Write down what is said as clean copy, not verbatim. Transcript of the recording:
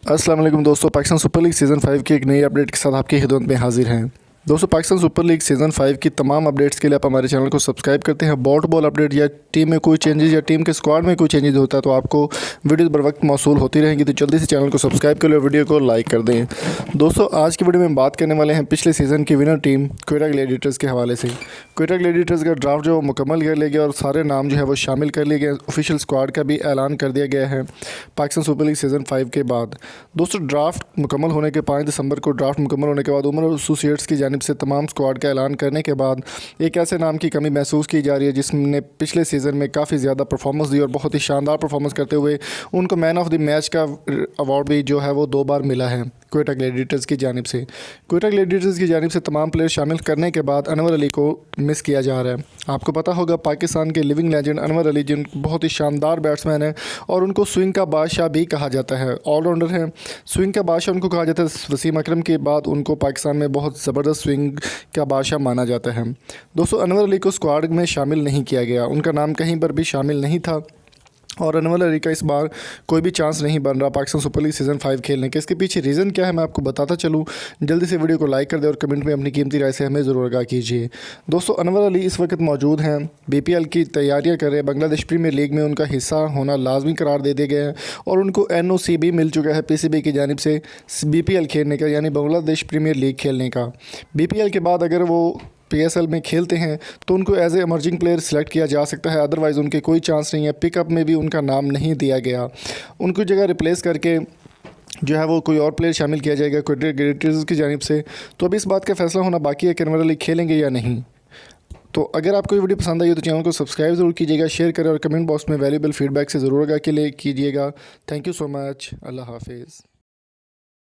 अस्सलाम वालेकुम दोस्तों, पाकिस्तान सुपर लीग सीज़न 5 की एक नई अपडेट के साथ आपकी खिदमत में हाजिर हैं। दोस्तों, पाकिस्तान सुपर लीग सीज़न 5 की तमाम अपडेट्स के लिए आप हमारे चैनल को सब्सक्राइब करते हैं। बॉट बॉल अपडेट या टीम में कोई चेंजेस या टीम के स्क्वाड में कोई चेंजेस होता है तो आपको वीडियोज़ बर वक्त मौसूल होती रहेंगी, तो जल्दी से चैनल को सब्सक्राइब कर लो और वीडियो को लाइक कर दें। दोस्तों, आज की वीडियो में बात करने वाले हैं पिछले सीज़न की विनर टीम क्वेटा ग्लैडिएटर्स के हवाले से। क्वेटा ग्लैडिएटर्स का ड्राफ्ट जो मुकम्मल कर लिया गया और सारे नाम जो है वो शामिल कर लिए गए। ऑफिशियल स्क्वाड का भी ऐलान कर दिया गया है पाकिस्तान सुपर लीग सीज़न 5 के बाद। दोस्तों, ड्राफ्ट मुकम्मल होने के 5 दिसंबर को ड्राफ्ट मुकम्मल होने के बाद उमर एसोसिएट्स की जानिब से तमाम स्क्वाड का ऐलान करने के बाद एक ऐसे नाम की कमी महसूस की जा रही है जिसने पिछले सीज़न में काफ़ी ज़्यादा परफॉर्मेंस दी और बहुत ही शानदार परफॉर्मेंस करते हुए उनको मैन ऑफ द मैच का अवार्ड भी जो है वो 2 बार मिला है क्वेटा ग्लैडिएटर्स की जानिब से। क्वेटा ग्लैडिएटर्स की जानिब से तमाम प्लेयर शामिल करने के बाद अनवर अली को मिस किया जा रहा है। आपको पता होगा पाकिस्तान के लिविंग लेजेंड अनवर अली जिन बहुत ही शानदार बैट्समैन हैं और उनको स्विंग का बादशाह भी कहा जाता है, ऑलराउंडर हैं, स्विंग का बादशाह उनको कहा जाता है। वसीम अकरम के बाद उनको पाकिस्तान में बहुत ज़बरदस्त स्विंग का बादशाह माना जाता है। दोस्तों, अनवर अली को स्क्वाड में शामिल नहीं किया गया, उनका नाम कहीं पर भी शामिल नहीं था और अनवर अली का इस बार कोई भी चांस नहीं बन रहा पाकिस्तान सुपर लीग सीज़न 5 खेलने के। इसके पीछे रीज़न क्या है मैं आपको बताता चलूँ। जल्दी से वीडियो को लाइक कर दें और कमेंट में अपनी कीमती राय से हमें ज़रूर आगाह कीजिए। दोस्तों, अनवर अली इस वक्त मौजूद हैं, BPL की तैयारियां कर रहे हैं। बांग्लादेश प्रीमियर लीग में उनका हिस्सा होना लाजमी करार दे दिए गए हैं और उनको NOC भी मिल चुका है PCB की जानिब से BPL खेलने का, यानी बांग्लादेश प्रीमियर लीग खेलने का। BPL के बाद अगर वो PSL में खेलते हैं तो उनको as a emerging player select किया जा सकता है, अदरवाइज़ उनके कोई चांस नहीं है। पिकअप में भी उनका नाम नहीं दिया गया, उनको जगह रिप्लेस करके जो है वो कोई और प्लेयर शामिल किया जाएगा क्वेटा ग्लैडिएटर्स की जानिब से। तो अभी इस बात का फैसला होना बाकी है कि अनवर अली खेलेंगे या नहीं। तो अगर आपको ये वीडियो पसंद आई हो तो चैनल को सब्सक्राइब ज़रूर कीजिएगा, शेयर करें और कमेंट बॉक्स में वैल्यूबल फीडबैक से ज़रूर आगाह कीजिएगा। Thank you so much. अल्लाह हाफिज़।